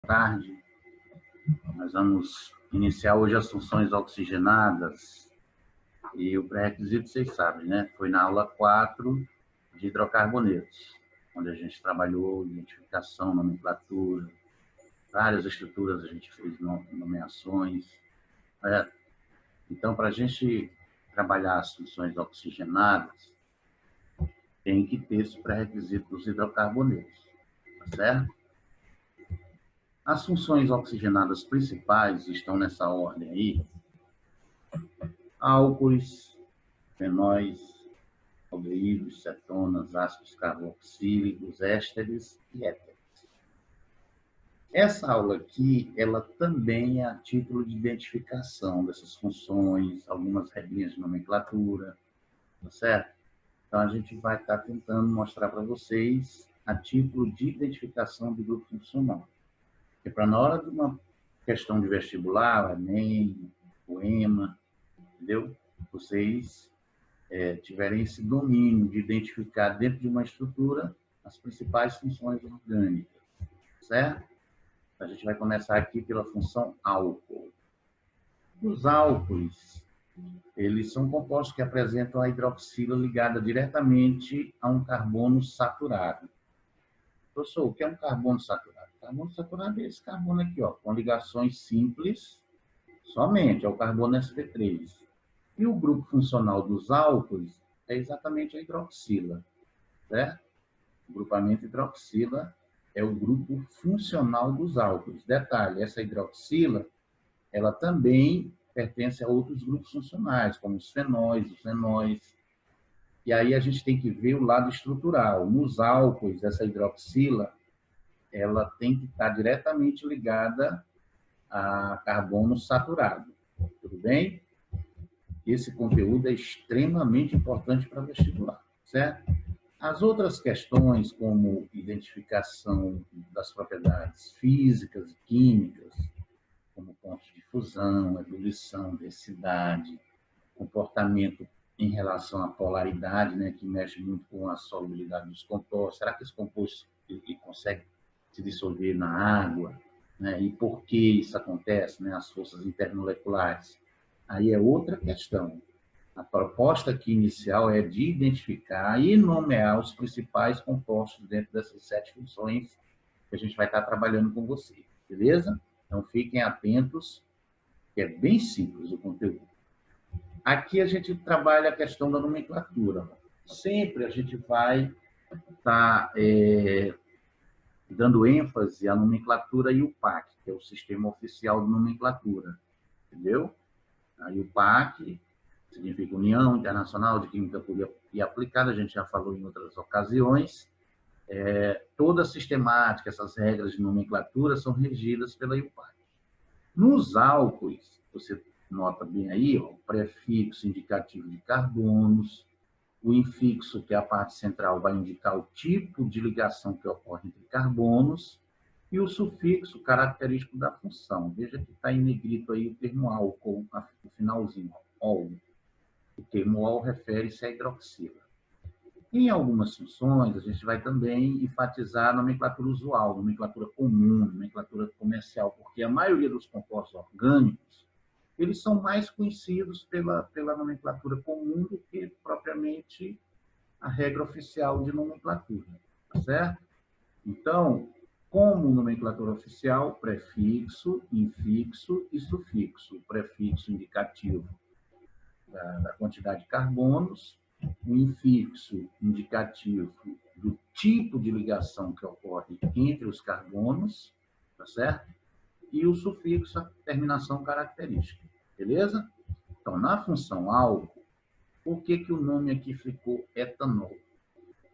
tarde. Nós vamos iniciar hoje as funções oxigenadas e o pré-requisito, vocês sabem, né? Foi na aula 4 de hidrocarbonetos, onde a gente trabalhou identificação, nomenclatura, várias estruturas, a gente fez nomeações. Então, para a gente trabalhar as funções oxigenadas, tem que ter esse pré-requisito dos hidrocarbonetos, tá certo? As funções oxigenadas principais estão nessa ordem aí: álcoois, fenóis, aldeídos, cetonas, ácidos carboxílicos, ésteres e éteres. Essa aula aqui, ela também é a título de identificação dessas funções, algumas regrinhas de nomenclatura, tá certo? Então, a gente vai estar tentando mostrar para vocês a título de identificação do grupo funcional. Porque para na hora de uma questão de vestibular, o Enem, o EMA, entendeu? Vocês tiverem esse domínio de identificar dentro de uma estrutura as principais funções orgânicas, certo? A gente vai começar aqui pela função álcool. Os álcoois, eles são compostos que apresentam a hidroxila ligada diretamente a um carbono saturado. Professor, o que é um carbono saturado? Carbono saturado é esse carbono aqui, ó, com ligações simples, somente, é o carbono sp3. E o grupo funcional dos álcoois é exatamente a hidroxila, certo? O grupamento hidroxila é o grupo funcional dos álcoois. Detalhe, essa hidroxila, ela também pertence a outros grupos funcionais, como os fenóis, os enóis. E aí a gente tem que ver o lado estrutural. Nos álcoois, essa hidroxila, ela tem que estar diretamente ligada a carbono saturado. Tudo bem? Esse conteúdo é extremamente importante para vestibular, certo? As outras questões, como identificação das propriedades físicas e químicas, como pontos de fusão, ebulição, densidade, comportamento em relação à polaridade, né, que mexe muito com a solubilidade dos compostos. Será que esse composto ele consegue se dissolver na água? Né? E por que isso acontece? Né? As forças intermoleculares. Aí é outra questão. A proposta aqui inicial é de identificar e nomear os principais compostos dentro dessas 7 funções que a gente vai estar trabalhando com você, beleza? Então, fiquem atentos, que é bem simples o conteúdo. Aqui a gente trabalha a questão da nomenclatura. Sempre a gente vai estar dando ênfase à nomenclatura IUPAC, que é o Sistema Oficial de Nomenclatura, entendeu? A IUPAC significa União Internacional de Química Pura e Aplicada, a gente já falou em outras ocasiões. Toda a sistemática, essas regras de nomenclatura são regidas pela IUPAC. Nos álcoois, você nota bem aí, ó, o prefixo indicativo de carbonos, o infixo, que é a parte central, vai indicar o tipo de ligação que ocorre entre carbonos, e o sufixo característico da função. Veja que está em negrito aí o termo álcool, no finalzinho, ol. O termo ol refere-se à hidroxila. Em algumas funções, a gente vai também enfatizar a nomenclatura usual, nomenclatura comum, nomenclatura comercial, porque a maioria dos compostos orgânicos, eles são mais conhecidos pela nomenclatura comum do que propriamente a regra oficial de nomenclatura, tá certo? Então, como nomenclatura oficial, prefixo, infixo e sufixo. O prefixo indicativo da quantidade de carbonos, o infixo indicativo do tipo de ligação que ocorre entre os carbonos, tá certo? E o sufixo, a terminação característica, beleza? Então, na função álcool, por que o nome aqui ficou etanol?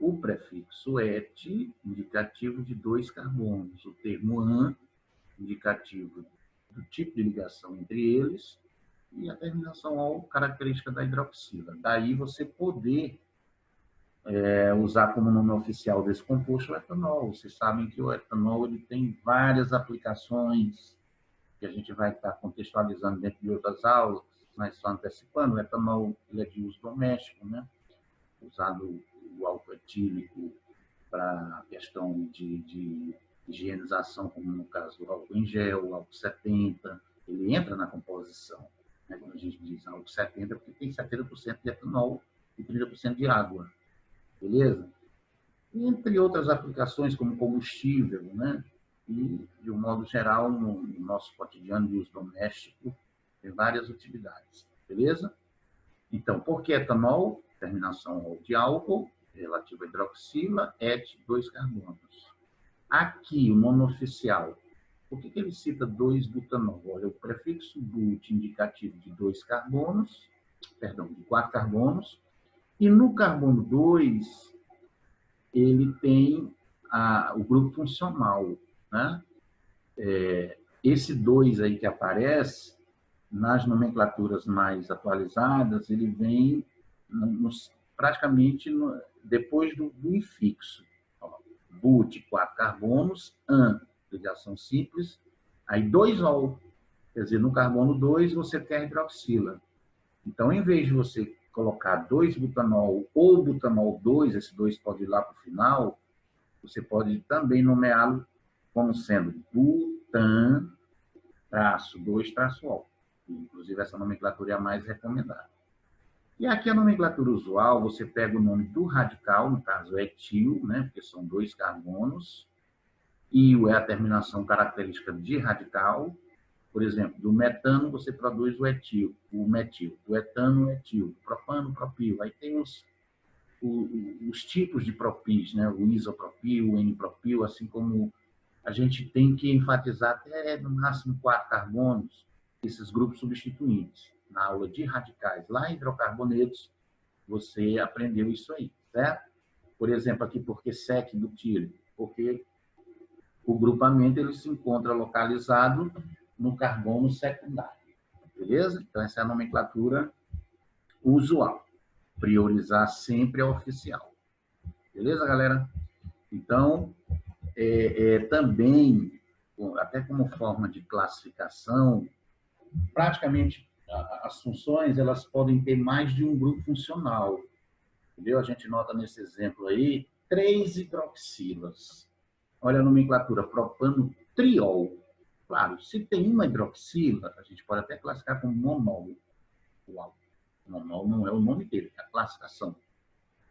O prefixo et, indicativo de 2 carbonos, o termo an, indicativo do tipo de ligação entre eles, e a terminação ol, característica da hidroxila. Daí você poder usar como nome oficial desse composto o etanol. Vocês sabem que o etanol ele tem várias aplicações que a gente vai estar contextualizando dentro de outras aulas, mas só antecipando, o etanol ele é de uso doméstico, né? Usado o álcool etílico para a questão de higienização, como no caso do álcool em gel, o álcool 70, ele entra na composição. Né? Quando a gente diz álcool 70, porque tem 70% de etanol e 30% de água, beleza? Entre outras aplicações, como combustível, né? E, de um modo geral, no nosso cotidiano de uso doméstico, tem várias utilidades, beleza? Então, por que etanol? Terminação de álcool, relativo a hidroxila, et, 2 carbonos. Aqui, o nome oficial, por que ele cita 2-butanol? Olha, o prefixo but indicativo de 2 carbonos, perdão, de 4 carbonos, e no carbono 2, ele tem o grupo funcional, né? Esse 2 aí que aparece, nas nomenclaturas mais atualizadas, ele vem praticamente depois do infixo. But, 4 carbonos, an, ligação simples, aí 2-ol. Quer dizer, no carbono 2 você tem a hidroxila. Então, em vez de você colocar 2-butanol ou butanol 2, esse 2 pode ir lá para o final, você pode também nomeá-lo como sendo butan-2-ol. Inclusive, essa nomenclatura é a mais recomendada. E aqui a nomenclatura usual, você pega o nome do radical, no caso etil, né, porque são 2 carbonos, e é a terminação característica de radical. Por exemplo, do metano você produz o metil, do etano, o etil, do propano, o propil. Aí tem os tipos de propis, né, o isopropil, o N-propil, assim como a gente tem que enfatizar até no máximo 4 carbonos, esses grupos substituintes. Na aula de radicais, lá em hidrocarbonetos, você aprendeu isso aí, certo? Por exemplo, aqui, porque sec-butílico? Porque o grupamento ele se encontra localizado no carbono secundário, beleza? Então, essa é a nomenclatura usual. Priorizar sempre a oficial. Beleza, galera? Então, também, até como forma de classificação, praticamente as funções elas podem ter mais de um grupo funcional. Entendeu? A gente nota nesse exemplo aí 3 hidroxilas. Olha a nomenclatura, propano triol. Claro, se tem uma hidroxila, a gente pode até classificar como monol. Monol não é o nome dele, é a classificação.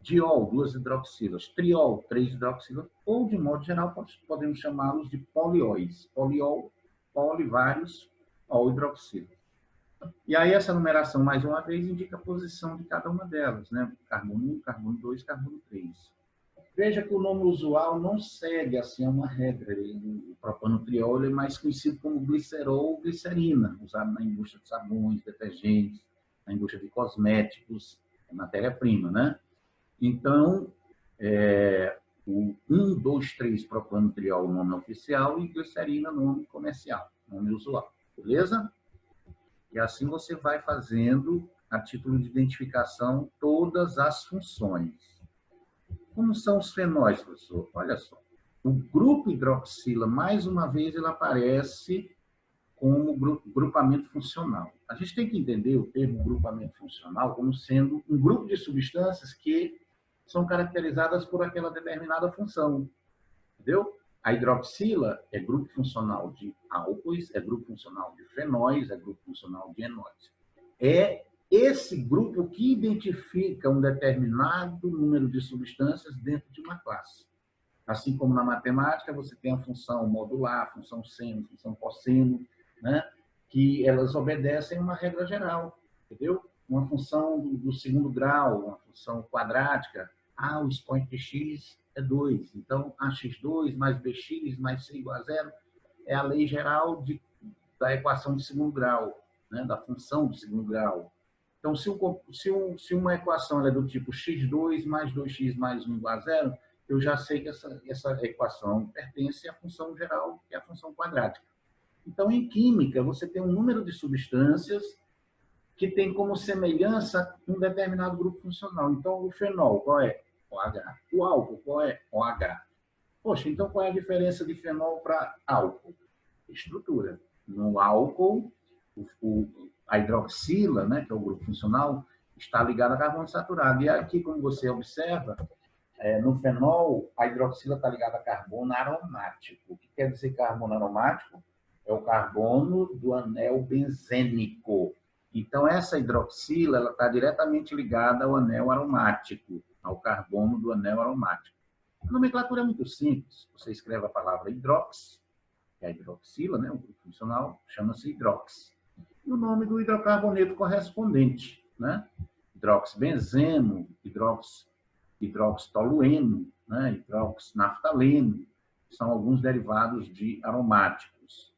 Diol, 2 hidroxilas. Triol, 3 hidroxilas. Ou, de modo geral, podemos chamá-los de polióis. Poliol, poli, vários, ol, hidroxila. E aí essa numeração, mais uma vez, indica a posição de cada uma delas, né? Carbono 1, carbono 2, carbono 3. Veja que o nome usual não segue assim uma regra. O propanotriol é mais conhecido como glicerol ou glicerina, usado na indústria de sabões, detergentes, na indústria de cosméticos, matéria-prima, né? Então, o 1, 2, 3 propanotriol, nome oficial, e glicerina, nome comercial, nome usual. Beleza? E assim você vai fazendo, a título de identificação, todas as funções. Como são os fenóis, professor? Olha só. O grupo hidroxila, mais uma vez, ele aparece como grupamento funcional. A gente tem que entender o termo grupamento funcional como sendo um grupo de substâncias que são caracterizadas por aquela determinada função. Entendeu? A hidroxila é grupo funcional de álcoois, é grupo funcional de fenóis, é grupo funcional de enóis. É esse grupo que identifica um determinado número de substâncias dentro de uma classe. Assim como na matemática, você tem a função modular, a função seno, a função cosseno, né? Que elas obedecem uma regra geral, entendeu? Uma função do segundo grau, uma função quadrática, o expoente de x é 2. Então, ax2 mais bx mais c igual a 0 é a lei geral da equação de segundo grau, né? Da função de segundo grau. Então, se uma equação é do tipo x2 mais 2x mais 1 igual a 0, eu já sei que essa equação pertence à função geral, que é a função quadrática. Então, em química, você tem um número de substâncias que tem como semelhança um determinado grupo funcional. Então, o fenol, qual é? OH. O álcool, qual é? OH. Poxa, então qual é a diferença de fenol para álcool? Estrutura. No álcool, a hidroxila, né, que é o grupo funcional, está ligada a carbono saturado. E aqui, como você observa, No fenol, a hidroxila está ligada a carbono aromático. O que quer dizer carbono aromático? É o carbono do anel benzênico. Então, essa hidroxila ela está diretamente ligada ao anel aromático, ao carbono do anel aromático. A nomenclatura é muito simples. Você escreve a palavra hidrox, que é a hidroxila, né? O grupo funcional chama-se hidrox. E o nome do hidrocarboneto correspondente, né? Hidroxibenzeno, hidroxitolueno, né? Hidroxinaftaleno, são alguns derivados de aromáticos.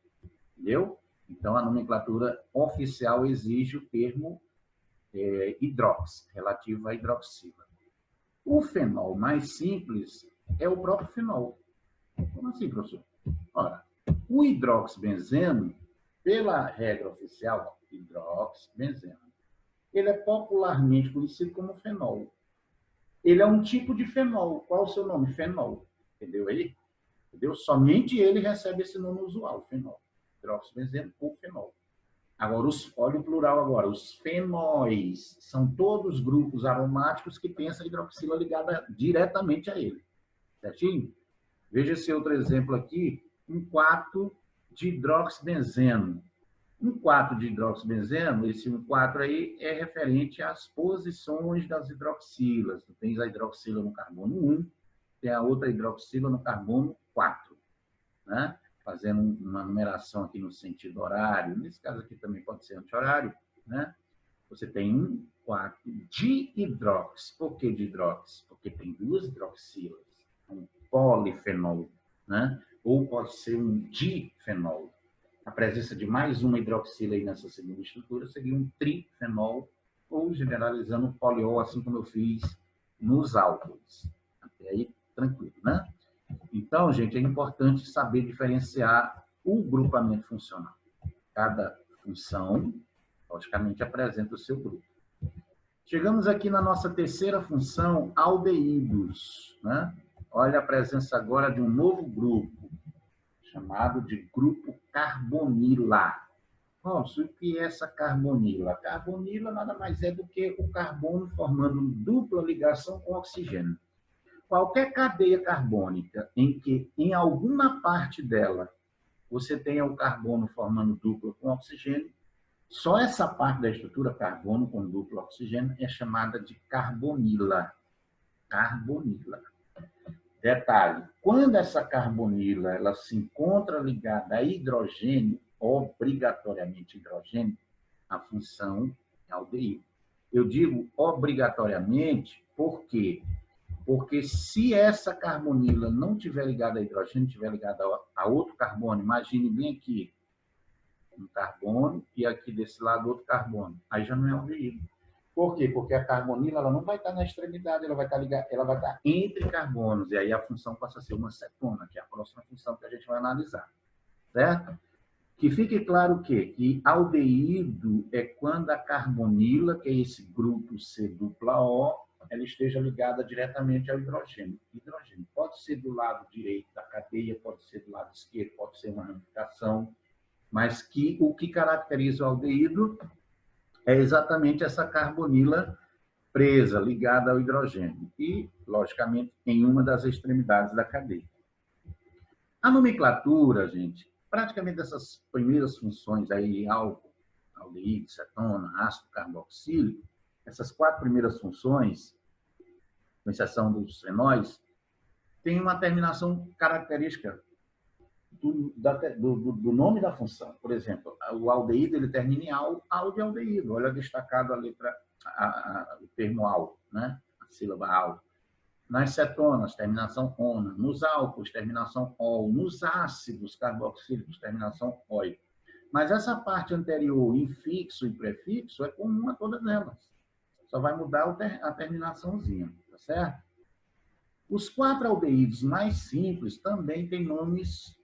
Entendeu? Então, a nomenclatura oficial exige o termo hidrox, relativo à hidroxila. O fenol mais simples é o próprio fenol. Como assim, professor? Ora, o hidroxibenzeno, pela regra oficial, hidroxibenzeno, ele é popularmente conhecido como fenol. Ele é um tipo de fenol. Qual o seu nome? Fenol. Entendeu aí? Entendeu? Somente ele recebe esse nome usual, fenol. Hidroxibenzeno ou fenol. Agora, olha o plural agora. Os fenóis são todos grupos aromáticos que têm essa hidroxila ligada diretamente a ele. Certinho? Veja esse outro exemplo aqui, um 4 de hidroxibenzeno. Um 4 de hidroxibenzeno, esse 1,4 aí é referente às posições das hidroxilas. Tu tens a hidroxila no carbono 1, tem a outra hidroxila no carbono 4, né? Fazendo uma numeração aqui no sentido horário, nesse caso aqui também pode ser anti-horário, né? Você tem um 4 de hidrox. Por que de hidrox? Porque tem duas hidroxilas, um polifenol, né? Ou pode ser um difenol. A presença de mais uma hidroxila aí nessa segunda estrutura seria um trifenol, ou generalizando o poliol, assim como eu fiz nos álcools. Até aí, tranquilo, né? Então, gente, é importante saber diferenciar o grupamento funcional. Cada função, logicamente, apresenta o seu grupo. Chegamos aqui na nossa terceira função, aldeídos, né? Olha a presença agora de um novo grupo, chamado de grupo carbonila. Nossa, o que é essa carbonila? Carbonila nada mais é do que o carbono formando dupla ligação com oxigênio. Qualquer cadeia carbônica em que, em alguma parte dela, você tenha o carbono formando dupla com oxigênio, só essa parte da estrutura, carbono com duplo oxigênio, é chamada de carbonila. Carbonila. Detalhe, quando essa carbonila ela se encontra ligada a hidrogênio, obrigatoriamente hidrogênio, a função é aldeído. Eu digo obrigatoriamente porque se essa carbonila não tiver ligada a hidrogênio, tiver ligada a outro carbono, imagine bem aqui, um carbono e aqui desse lado outro carbono. Aí já não é aldeído. Por quê? Porque a carbonila ela não vai estar na extremidade, ela vai estar entre carbonos, e aí a função passa a ser uma cetona, que é a próxima função que a gente vai analisar. Certo? Que fique claro o quê? Que aldeído é quando a carbonila, que é esse grupo C dupla O, ela esteja ligada diretamente ao hidrogênio. Hidrogênio pode ser do lado direito da cadeia, pode ser do lado esquerdo, pode ser uma ramificação, mas que o que caracteriza o aldeído é exatamente essa carbonila presa, ligada ao hidrogênio, e, logicamente, em uma das extremidades da cadeia. A nomenclatura, gente, praticamente essas primeiras funções aí, álcool, aldeído, cetona, ácido carboxílico, essas 4 primeiras funções, com exceção dos fenóis, tem uma terminação característica do nome da função. Por exemplo, o aldeído ele termina em al de aldeído. Olha destacado a letra, o termo al, né? A sílaba al. Nas cetonas, terminação ona. Nos álcools, terminação ol. Nos ácidos carboxílicos, terminação oi. Mas essa parte anterior, infixo e prefixo, é comum a todas elas. Só vai mudar a terminaçãozinha, tá certo? Os 4 aldeídos mais simples também têm nomes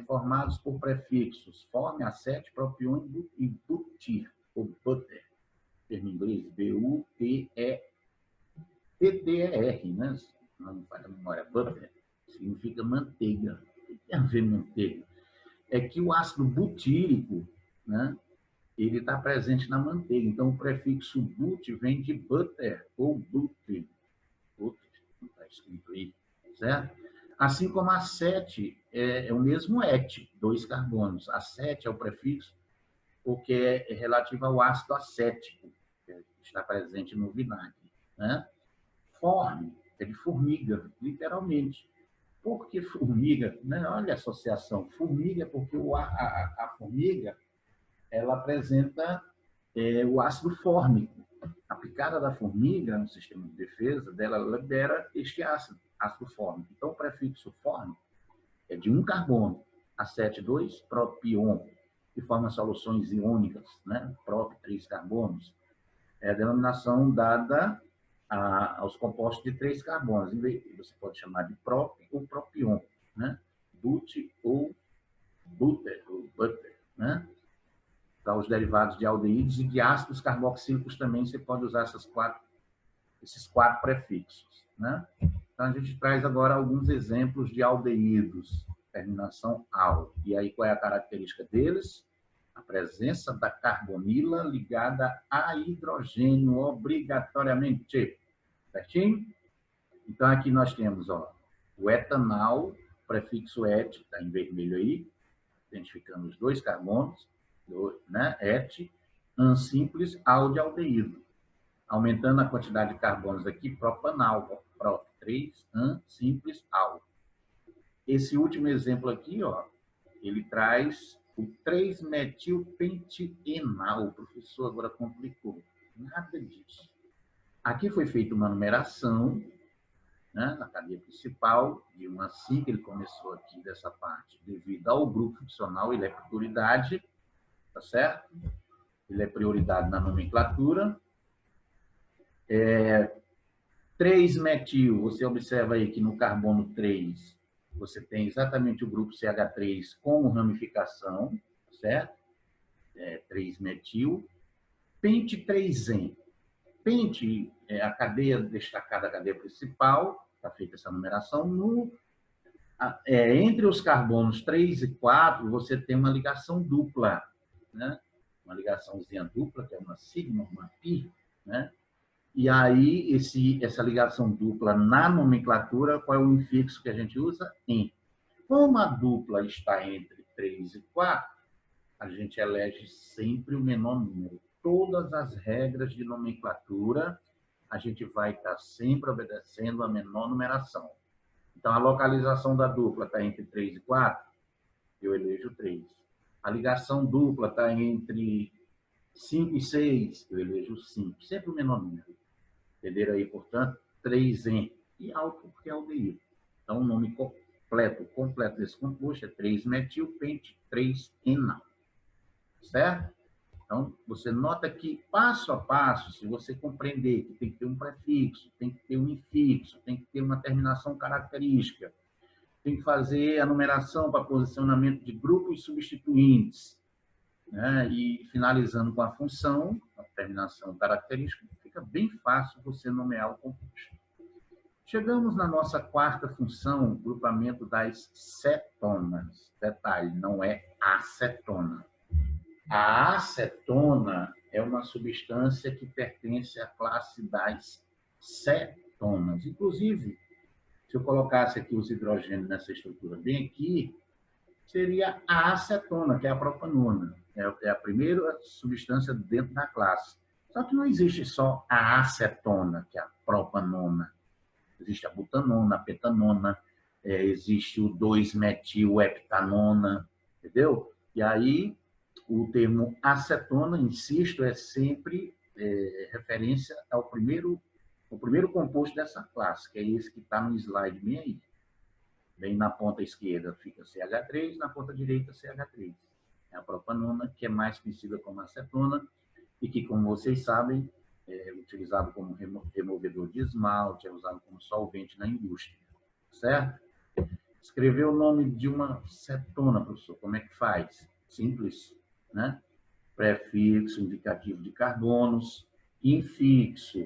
formados por prefixos, forme, acete, propion e butir, ou butter, termo em inglês, B-U-T-E-T-T-E-R, né? Não faz a memória, butter, significa manteiga. O que tem a ver manteiga? É que o ácido butírico, né? Ele está presente na manteiga, então o prefixo but vem de butter, ou butter, está escrito aí, certo? Assim como a 7 é o mesmo et, 2 carbonos. A 7 é o prefixo porque é relativo ao ácido acético, que está presente no vinagre, né? Forme, é de formiga, literalmente. Por que formiga? Né? Olha a associação. Formiga, porque a formiga ela apresenta o ácido fórmico. A picada da formiga, no sistema de defesa dela, libera este ácido fórmico. Então, o prefixo fórmico é de um carbono, acete2, propion, que forma soluções iônicas, né? Prop, 3 carbonos. É a denominação dada aos compostos de 3 carbonos. Você pode chamar de prop ou propion, né? But ou butter, né? Para os derivados de aldeídos e de ácidos carboxílicos também você pode usar esses quatro prefixos, né? Então, a gente traz agora alguns exemplos de aldeídos, terminação al. E aí, qual é a característica deles? A presença da carbonila ligada a hidrogênio, obrigatoriamente. Certinho? Então, aqui nós temos o etanal, prefixo et, está em vermelho aí, identificando os 2 carbonos, né? Et, an simples, al de aldeído. Aumentando a quantidade de carbonos aqui, propanal, prop 3, an simples, al. Esse último exemplo aqui, ele traz o 3-metilpentienal. O professor agora complicou. Nada disso. Aqui foi feita uma numeração, né, na cadeia principal, de 1 a 5, ele começou aqui dessa parte, devido ao grupo funcional, ele é prioridade, tá certo? Ele é prioridade na nomenclatura. 3-metil, você observa aí que no carbono 3, você tem exatamente o grupo CH3 como ramificação, certo? 3-metil. Pente 3-en. Pente é a cadeia destacada, a cadeia principal, está feita essa numeração. Entre os carbonos 3 e 4, você tem uma ligação dupla, né? Uma ligaçãozinha dupla, que é uma sigma, uma pi, né? E aí, essa ligação dupla na nomenclatura, qual é o infixo que a gente usa? Em. Como a dupla está entre 3 e 4, a gente elege sempre o menor número. Todas as regras de nomenclatura, a gente vai estar sempre obedecendo a menor numeração. Então, a localização da dupla está entre 3 e 4, eu elejo 3. A ligação dupla está entre 5 e 6, eu elejo 5. Sempre o menor número. Entenderam aí, portanto, 3-en. E álcool, porque é aldeído. Então, o nome completo desse composto é 3-metilpente 3-enal. Certo? Então, você nota que, passo a passo, se você compreender que tem que ter um prefixo, tem que ter um infixo, tem que ter uma terminação característica, tem que fazer a numeração para posicionamento de grupos substituintes, né? E finalizando com a função, a terminação característica, fica bem fácil você nomear o composto. Chegamos na nossa quarta função, o grupamento das cetonas. Detalhe, não é acetona. A acetona é uma substância que pertence à classe das cetonas. Inclusive, se eu colocasse aqui os hidrogênios nessa estrutura bem aqui, seria a acetona, que é a propanona. É a primeira substância dentro da classe. Só que não existe só a acetona, que é a propanona. Existe a butanona, a petanona, existe o 2-metil-heptanona, entendeu? E aí, o termo acetona, insisto, é sempre referência ao primeiro composto dessa classe, que é esse que está no slide bem aí. Bem na ponta esquerda fica CH3, na ponta direita CH3. É a propanona, que é mais conhecida como acetona, e que, como vocês sabem, é utilizado como removedor de esmalte, é usado como solvente na indústria. Certo? Escrever o nome de uma cetona, professor, como é que faz? Simples, né? Prefixo, indicativo de carbonos. Infixo,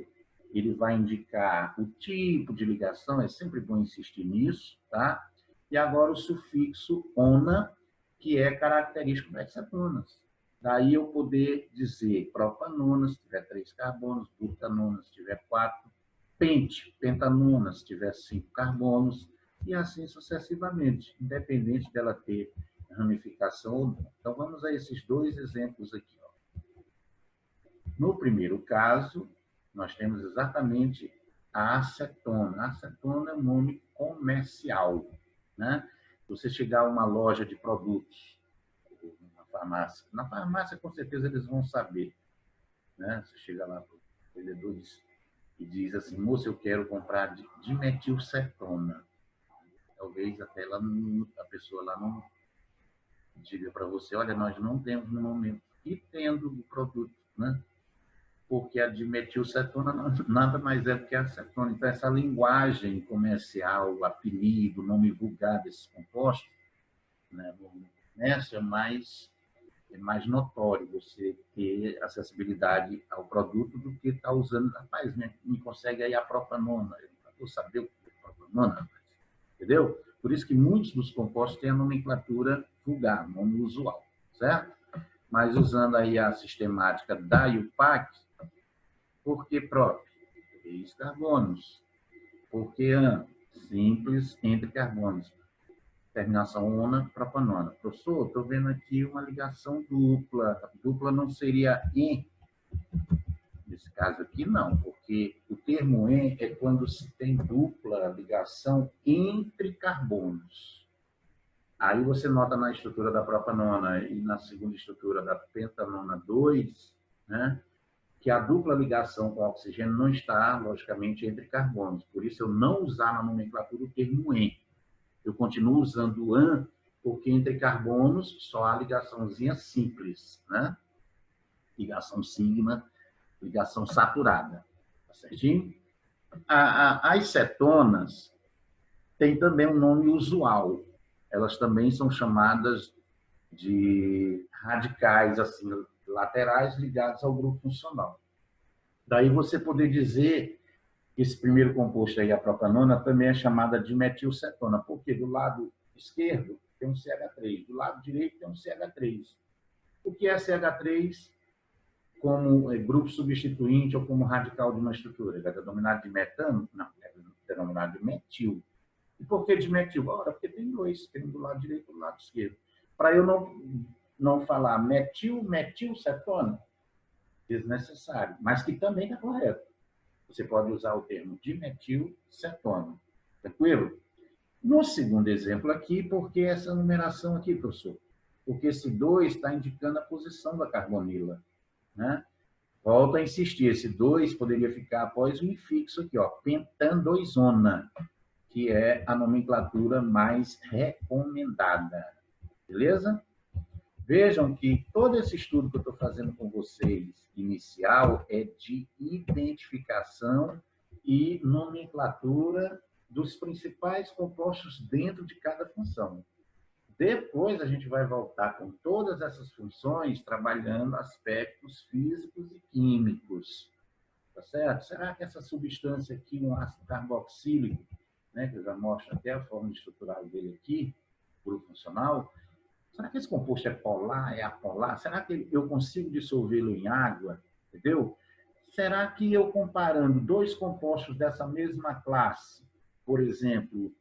ele vai indicar o tipo de ligação, é sempre bom insistir nisso, tá? E agora o sufixo ona, que é característico das cetonas. Daí eu poder dizer propanona, se tiver 3 carbonos, butanona, se tiver 4, pentanona, se tiver 5 carbonos, e assim sucessivamente, independente dela ter ramificação ou não. Então, vamos a esses 2 exemplos aqui. No primeiro caso, nós temos exatamente a acetona. A acetona é um nome comercial, né? Você chegar a uma loja de produtos, na farmácia com certeza eles vão saber, né? Você chega lá para o vendedor e diz assim: moço, eu quero comprar dimetilcetona. Talvez até a pessoa lá não diga para você: olha, nós não temos no momento. E tendo o produto, né? Porque a dimetilcetona nada mais é do que a acetona. Então, essa linguagem comercial, o apelido, o nome vulgar desses compostos, né, no comércio é mais notório você ter acessibilidade ao produto do que estar usando. Rapaz, me consegue aí a propanona. Eu não vou saber o que é propanona, rapaz. Entendeu? Por isso que muitos dos compostos têm a nomenclatura vulgar, nome usual, certo? Mas usando aí a sistemática da IUPAC, por que prop? 3 carbonos. Por que an? Simples entre carbonos. Terminação ona, propanona. Professor, estou vendo aqui uma ligação dupla. Dupla não seria em? Nesse caso aqui, não, porque o termo em é quando se tem dupla ligação entre carbonos. Aí você nota na estrutura da propanona e na segunda estrutura da pentanona 2, né, que a dupla ligação com o oxigênio não está, logicamente, entre carbonos. Por isso, eu não usar na nomenclatura o termo em. Eu continuo usando o an, porque entre carbonos só há ligaçãozinha simples, né? Ligação sigma, ligação saturada. Tá certinho? As cetonas têm também um nome usual. Elas também são chamadas de radicais assim, laterais ligados ao grupo funcional. Daí você poder dizer que esse primeiro composto aí, a propanona, também é chamada de metilcetona, porque do lado esquerdo tem um CH3, do lado direito tem um CH3. O que é CH3 como grupo substituinte ou como radical de uma estrutura? Ele é denominado de metano? Não, é denominado de metil. E por que de metil? Ora, porque tem 2, tem um do lado direito e do lado esquerdo. Para eu não falar metilcetona, desnecessário, mas que também está correto. Você pode usar o termo dimetilcetona. Tranquilo? No segundo exemplo aqui, por que essa numeração aqui, professor? Porque esse 2 está indicando a posição da carbonila, né? Volto a insistir, esse 2 poderia ficar após o infixo aqui, ó, pentandoisona, que é a nomenclatura mais recomendada. Beleza? Vejam que todo esse estudo que eu estou fazendo com vocês, inicial, é de identificação e nomenclatura dos principais compostos dentro de cada função. Depois a gente vai voltar com todas essas funções trabalhando aspectos físicos e químicos. Tá certo? Será que essa substância aqui, um ácido carboxílico, né, que eu já mostro até a forma estrutural dele aqui, grupo funcional, será que esse composto é polar, é apolar? Será que eu consigo dissolvê-lo em água? Entendeu? Será que eu comparando 2 compostos dessa mesma classe, por exemplo,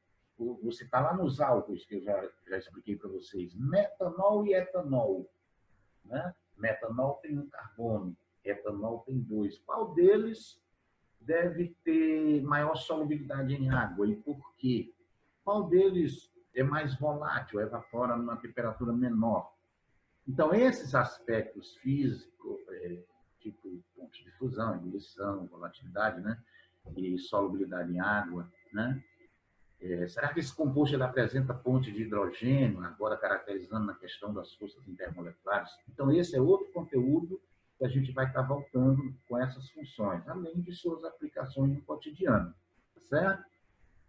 você está lá nos álcools, que eu já expliquei para vocês, metanol e etanol, né? Metanol tem 1 carbono, etanol tem 2. Qual deles deve ter maior solubilidade em água e por quê? Qual deles é mais volátil, evapora numa temperatura menor? Então, esses aspectos físicos, tipo pontos de fusão, ebulição, volatilidade, né? E solubilidade em água, né? Será que esse composto ele apresenta ponte de hidrogênio, agora caracterizando na questão das forças intermoleculares? Então, esse é outro conteúdo que a gente vai estar voltando com essas funções, além de suas aplicações no cotidiano, tá certo?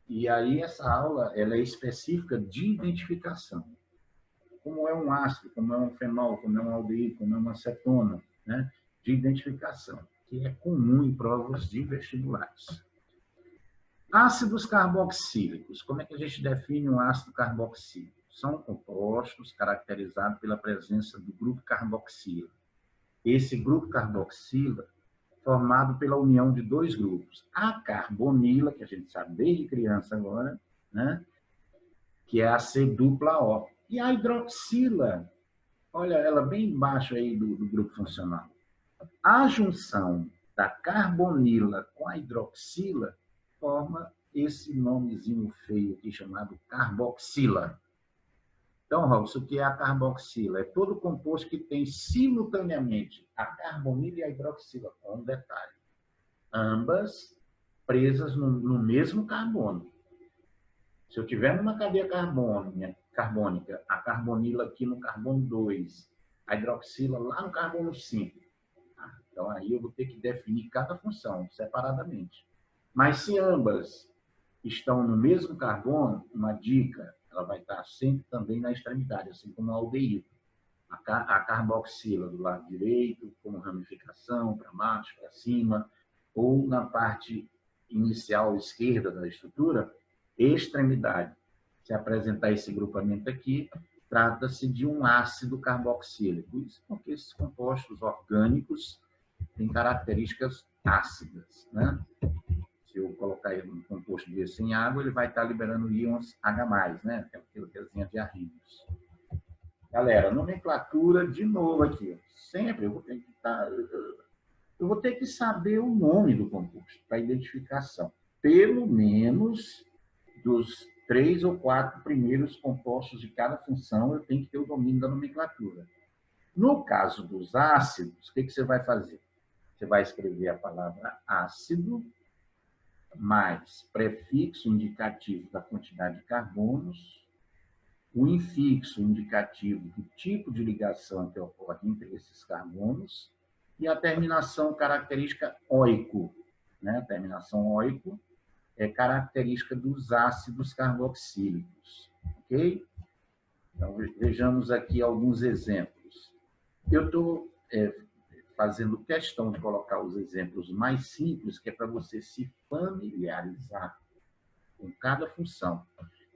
E aí essa aula ela é específica de identificação. Como é um ácido, como é um fenol, como é um aldeído, como é uma acetona, né? De identificação, que é comum em provas de vestibulares. Ácidos carboxílicos. Como é que a gente define um ácido carboxílico? São compostos caracterizados pela presença do grupo carboxila. Esse grupo carboxila formado pela união de dois grupos. A carbonila, que a gente sabe desde criança agora, né? Que é a C-dupla-O. E a hidroxila, olha ela bem embaixo aí do grupo funcional. A junção da carbonila com a hidroxila forma esse nomezinho feio aqui chamado carboxila. Então, Robson, o que é a carboxila? É todo composto que tem simultaneamente a carbonila e a hidroxila, com um detalhe. Ambas presas no mesmo carbono. Se eu tiver numa cadeia carbônica, a carbonila aqui no carbono 2, a hidroxila lá no carbono 5, então aí eu vou ter que definir cada função separadamente. Mas se ambas estão no mesmo carbono, uma dica, ela vai estar sempre também na extremidade, assim como a aldeído. A carboxila do lado direito, como ramificação para baixo, para cima, ou na parte inicial esquerda da estrutura, extremidade. Se apresentar esse grupamento aqui, trata-se de um ácido carboxílico. Isso porque esses compostos orgânicos têm características ácidas, né? Se eu colocar um composto desse em água, ele vai estar liberando íons H+, né? Aquela de Arrhenius. Galera, nomenclatura de novo aqui. Sempre eu vou ter que saber o nome do composto para identificação. Pelo menos dos 3 ou 4 primeiros compostos de cada função, eu tenho que ter o domínio da nomenclatura. No caso dos ácidos, o que você vai fazer? Você vai escrever a palavra ácido, mais prefixo indicativo da quantidade de carbonos, o infixo indicativo do tipo de ligação que ocorre entre esses carbonos, e a terminação característica oico. Né? A terminação oico é característica dos ácidos carboxílicos. Ok? Então, vejamos aqui alguns exemplos. Eu estou fazendo questão de colocar os exemplos mais simples, que é para você se familiarizar com cada função.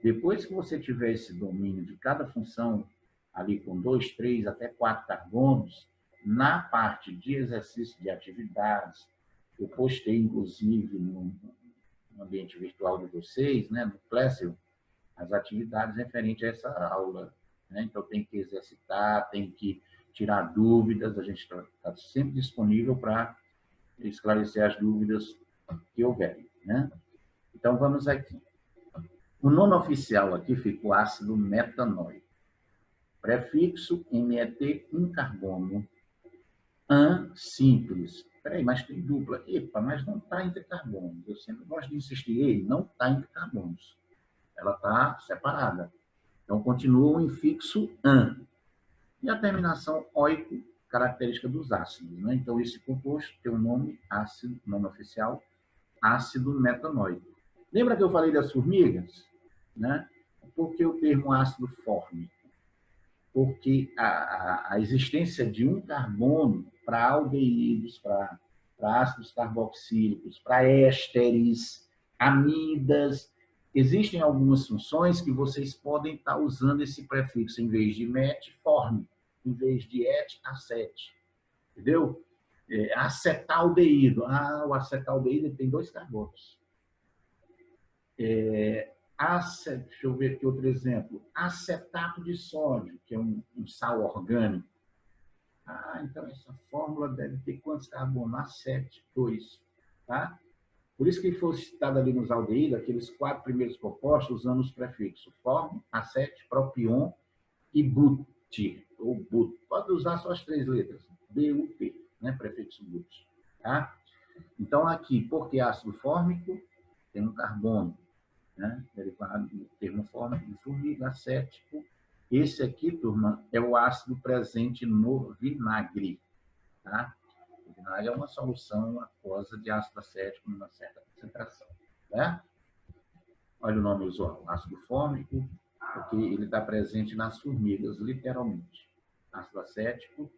Depois que você tiver esse domínio de cada função, ali com 2, 3, até 4 carbonos, na parte de exercício de atividades, eu postei, inclusive, no ambiente virtual de vocês, né, no Classroom, as atividades referentes a essa aula. Né? Então, tem que exercitar, tem que tirar dúvidas, a gente está sempre disponível para esclarecer as dúvidas que houverem. Né? Então, vamos aqui. O nome oficial aqui ficou ácido metanóico. Prefixo MET, um carbono. An simples. Peraí, mas tem dupla. Epa, mas não está entre carbonos. Eu sempre gosto de insistir, ei, não está entre carbonos. Ela está separada. Então, continua o infixo an. E a terminação oico, característica dos ácidos. Né? Então, esse composto tem o nome ácido, nome oficial, ácido metanóico. Lembra que eu falei das formigas? Né? Por que o termo ácido fórmico? Porque a existência de um carbono para aldeídos, para ácidos carboxílicos, para ésteres, amidas, existem algumas funções que vocês podem estar usando esse prefixo, em vez de met, fórmico, em vez de et, acete. Entendeu? Acetaldeído. O acetaldeído tem 2 carbonos. Deixa eu ver aqui outro exemplo. Acetato de sódio, que é um sal orgânico. Então essa fórmula deve ter quantos carbonos? Acete, 2. Tá? Por isso que foi citado ali nos aldeídos, aqueles 4 primeiros compostos, usando os prefixos form, acete, propion e but, ou but. Pode usar só as 3 letras, BUT, né? Prefixo but. Tá? Então, aqui, porque ácido fórmico tem um carbono, né? Derivado do termo fórmico de formiga, acético. Esse aqui, turma, é o ácido presente no vinagre. Tá? O vinagre é uma solução aquosa de ácido acético numa certa concentração. Né? Olha o nome usual, ácido fórmico, porque ele está presente nas formigas, literalmente. Ácido acético.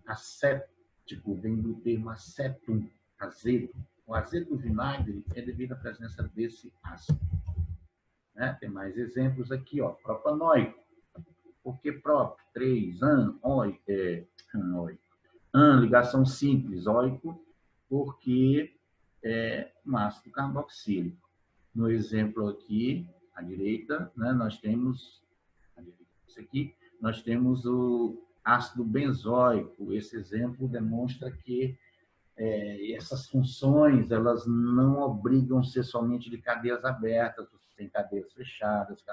Acético vem do termo acetum, azedo. O azedo do vinagre é devido à presença desse ácido. Né? Tem mais exemplos aqui, ó. Propanóico. Por que prop? 3, an, oi, an, ligação simples, óico, porque é um ácido carboxílico. No exemplo aqui, à direita, né, nós temos, isso aqui, nós temos o ácido benzoico. Esse exemplo demonstra que essas funções, elas não obrigam a ser somente de cadeias abertas, você tem cadeias fechadas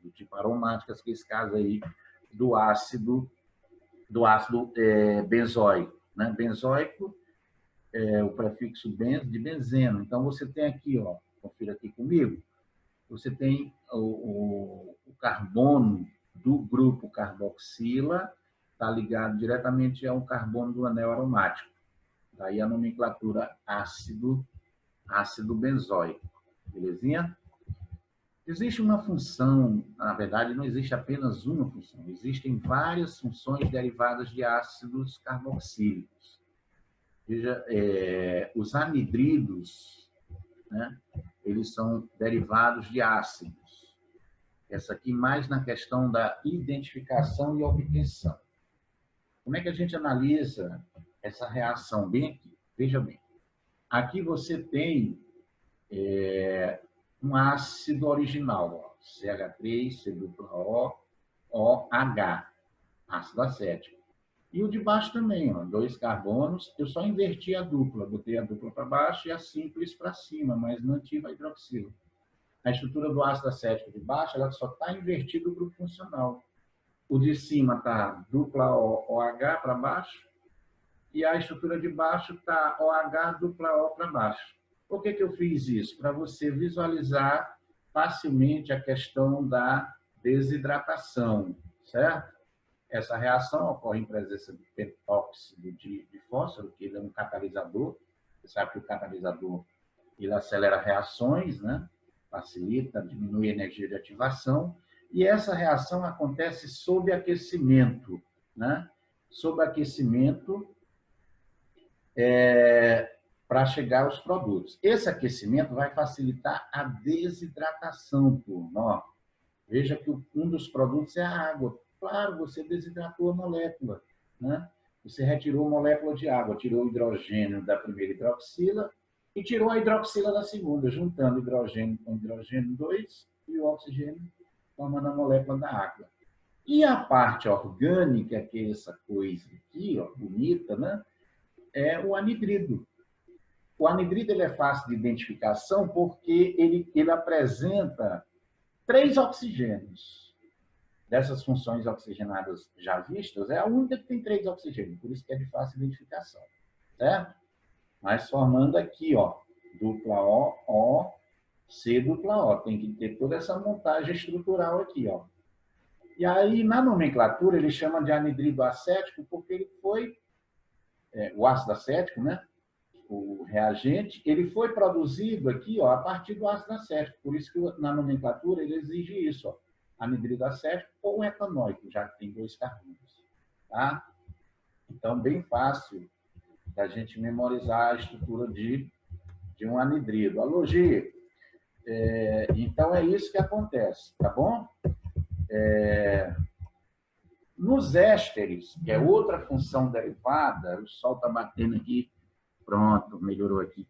do tipo aromáticas, que é esse caso aí do ácido benzoico. Né? Benzoico é o prefixo benzo de benzeno. Então, você tem aqui, ó, confira aqui comigo, você tem o carbono do grupo carboxila, está ligado diretamente ao carbono do anel aromático. Daí a nomenclatura ácido benzoico. Belezinha? Existe uma função, na verdade, não existe apenas uma função, existem várias funções derivadas de ácidos carboxílicos. Veja, os anidridos, né, eles são derivados de ácidos. Essa aqui mais na questão da identificação e obtenção. Como é que a gente analisa essa reação? Bem aqui, veja bem. Aqui você tem um ácido original, ó, CH3, COO, OH, ácido acético. E o de baixo também, ó, 2 carbonos. Eu só inverti a dupla, botei a dupla para baixo e a simples para cima, mas não tive a hidroxila. A estrutura do ácido acético de baixo, ela só está invertida o grupo funcional. O de cima está dupla OH para baixo e a estrutura de baixo está OH dupla O para baixo. Por que eu fiz isso? Para você visualizar facilmente a questão da desidratação, certo? Essa reação ocorre em presença de pentóxido de fósforo, que ele é um catalisador. Você sabe que o catalisador ele acelera reações, né? Facilita, diminui a energia de ativação. E essa reação acontece sob aquecimento, né? Sob aquecimento para chegar aos produtos. Esse aquecimento vai facilitar a desidratação, turma. Veja que um dos produtos é a água. Claro, você desidratou a molécula, né? Você retirou a molécula de água, tirou o hidrogênio da primeira hidroxila e tirou a hidroxila da segunda, juntando hidrogênio com hidrogênio 2 e o oxigênio, formando a molécula da água. E a parte orgânica, que é essa coisa aqui, ó, bonita, né? É o anidrido. O anidrido ele é fácil de identificação porque ele apresenta 3 oxigênios. Dessas funções oxigenadas já vistas, é a única que tem 3 oxigênios, por isso que é de fácil identificação, certo? Mas formando aqui, ó, dupla O, C dupla O, tem que ter toda essa montagem estrutural aqui, ó. E aí, na nomenclatura, ele chama de anidrido acético porque ele foi, o ácido acético, né? O reagente, ele foi produzido aqui, ó, a partir do ácido acético, por isso que na nomenclatura ele exige isso, ó. Anidrido acético ou etanóico, já que tem 2 carbonos. Tá? Então, bem fácil da gente memorizar a estrutura de um anidrido. Alogia. Então, é isso que acontece, tá bom? Nos ésteres, que é outra função derivada, o sol está batendo aqui, pronto, melhorou aqui.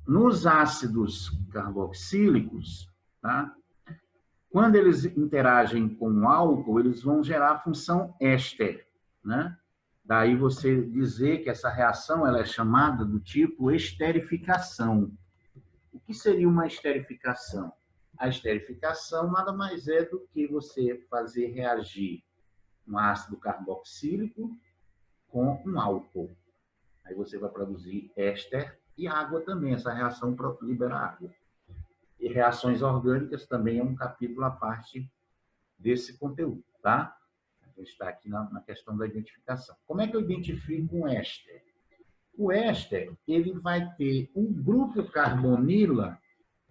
Nos ácidos carboxílicos, tá? Quando eles interagem com o álcool, eles vão gerar a função éster, né? Daí você dizer que essa reação ela é chamada do tipo esterificação. O que seria uma esterificação? A esterificação nada mais é do que você fazer reagir um ácido carboxílico com um álcool. Aí você vai produzir éster e água também. Essa reação libera água. E reações orgânicas também é um capítulo à parte desse conteúdo, tá? A gente está aqui na questão da identificação. Como é que eu identifico um éster? O éster, ele vai ter um grupo carbonila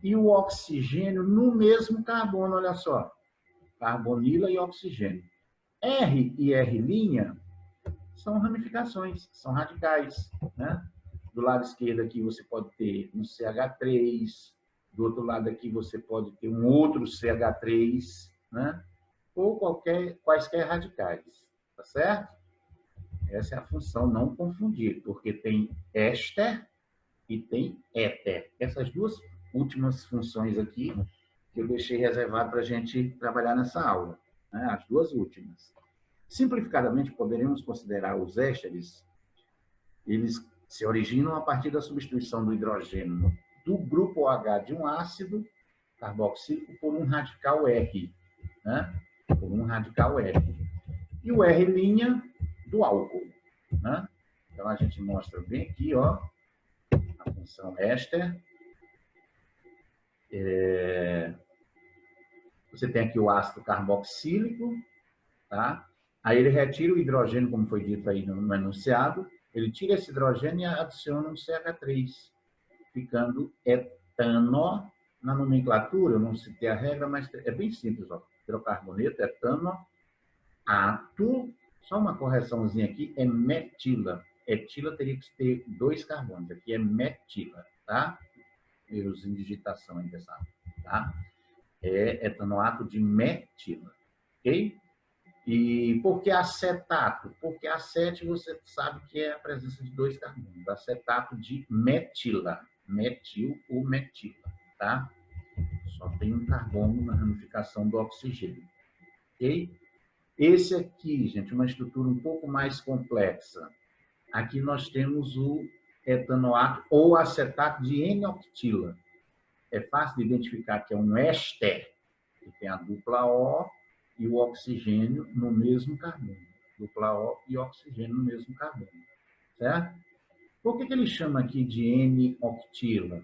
e o oxigênio no mesmo carbono, olha só. Carbonila e oxigênio. R e R' são ramificações, são radicais, né? Do lado esquerdo aqui você pode ter um CH3, do outro lado aqui você pode ter um outro CH3, né? Ou quaisquer radicais, tá certo? Essa é a função, não confundir, porque tem éster e tem éter. Essas duas últimas funções aqui, que eu deixei reservado para a gente trabalhar nessa aula, né? As duas últimas. Simplificadamente, poderíamos considerar os ésteres, eles se originam a partir da substituição do hidrogênio do grupo OH de um ácido carboxílico por um radical R, né? Por um radical R. E o R' do álcool, né? Então, a gente mostra bem aqui, ó, a função éster. Você tem aqui o ácido carboxílico, tá? Aí ele retira o hidrogênio, como foi dito aí no enunciado, ele tira esse hidrogênio e adiciona um CH3, ficando etano. Na nomenclatura, eu não citei a regra, mas é bem simples, ó. Hidrocarboneto, etano, ato, só uma correçãozinha aqui, é metila. Etila teria que ter 2 carbonos, aqui é metila, tá? Erros em digitação aí dessa, tá? É etanoato de metila, ok? E por que acetato? Porque acete você sabe que é a presença de 2 carbonos. Acetato de metila, metil ou metila, tá? Só tem um carbono na ramificação do oxigênio, ok? Esse aqui, gente, uma estrutura um pouco mais complexa. Aqui nós temos o etanoato ou acetato de N-octila. É fácil de identificar que é um éster, que tem a dupla O e o oxigênio no mesmo carbono. Dupla O e oxigênio no mesmo carbono. Certo? Por que ele chama aqui de N-octila?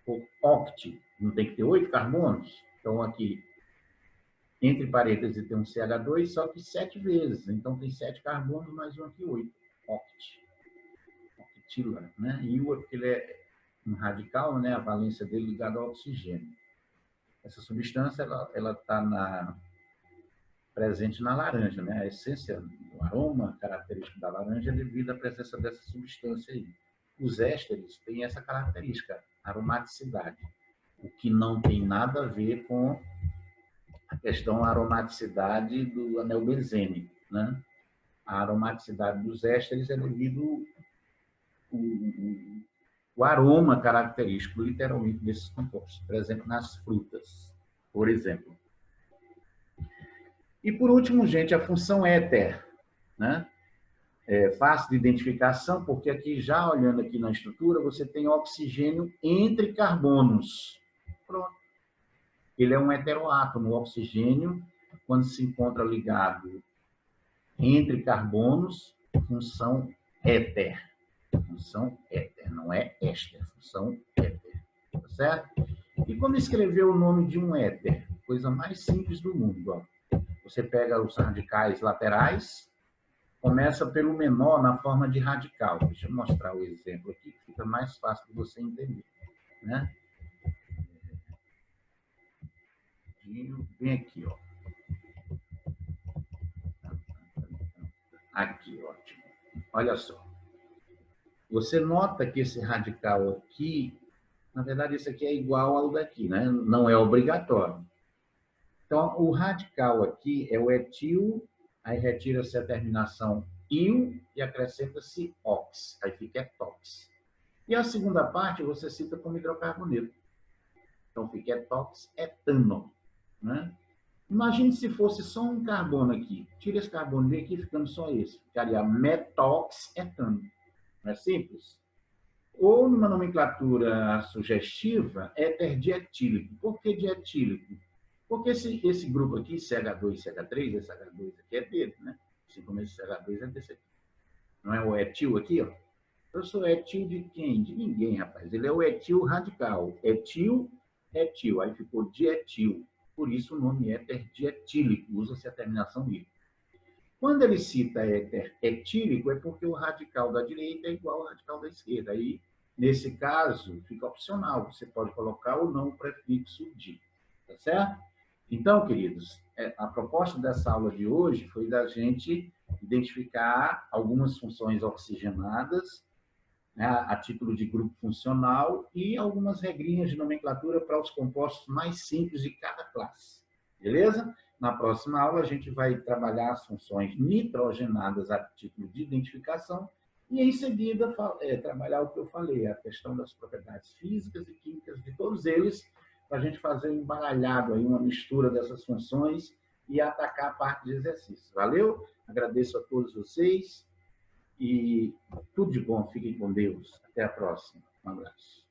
Por oct, não tem que ter 8 carbonos? Então, aqui, entre parênteses, tem um CH2, só que 7 vezes. Então, tem 7 carbonos, mais um aqui, 8. Oct. Octila, né? E o ele é um radical, né? A valência dele ligada ao oxigênio. Essa substância, ela está presente na laranja, né? A essência, o aroma característico da laranja é devido à presença dessa substância aí. Os ésteres têm essa característica, aromaticidade, o que não tem nada a ver com a questão aromaticidade do anel benzênico, né? A aromaticidade dos ésteres é devido o aroma característico, literalmente, desses compostos, por exemplo, nas frutas, por exemplo. E, por último, gente, a função éter, né? É fácil de identificação, porque aqui, já olhando aqui na estrutura, você tem oxigênio entre carbonos. Pronto. Ele é um heteroátomo. O oxigênio, quando se encontra ligado entre carbonos, função éter. Função éter, não é éster, função éter. Tá certo? E como escrever o nome de um éter? Coisa mais simples do mundo, ó. Você pega os radicais laterais, começa pelo menor na forma de radical. Deixa eu mostrar o exemplo aqui, que fica mais fácil de você entender, né? Vem aqui, ó. Aqui, ótimo. Olha só. Você nota que esse radical aqui, na verdade, esse aqui é igual ao daqui, né? Não é obrigatório. Então, o radical aqui é o etil, aí retira-se a terminação il e acrescenta-se ox, aí fica etox. E a segunda parte você cita como hidrocarboneto. Então, fica etox, etano, né? Imagine se fosse só um carbono aqui. Tira esse carbono daqui, ficando só esse. Ficaria metox, etano. Não é simples? Ou, numa nomenclatura sugestiva, éter dietílico. Por que dietílico? Porque esse grupo aqui, CH2 e CH3, esse H2 aqui é dele, né? Assim como esse CH2 é desse aqui. Não é o etil aqui, ó? Eu sou etil de quem? De ninguém, rapaz. Ele é o etil radical. Etil, etil. Aí ficou dietil. Por isso o nome éter dietílico. Usa-se a terminação il. Quando ele cita éter etílico, é porque o radical da direita é igual ao radical da esquerda. Aí, nesse caso, fica opcional. Você pode colocar ou não o prefixo de. Tá certo? Então, queridos, a proposta dessa aula de hoje foi da gente identificar algumas funções oxigenadas, né, a título de grupo funcional e algumas regrinhas de nomenclatura para os compostos mais simples de cada classe. Beleza? Na próxima aula, a gente vai trabalhar as funções nitrogenadas a título de identificação e, em seguida, trabalhar o que eu falei, a questão das propriedades físicas e químicas de todos eles, para a gente fazer um embaralhado, aí, uma mistura dessas funções e atacar a parte de exercícios. Valeu? Agradeço a todos vocês e tudo de bom. Fiquem com Deus. Até a próxima. Um abraço.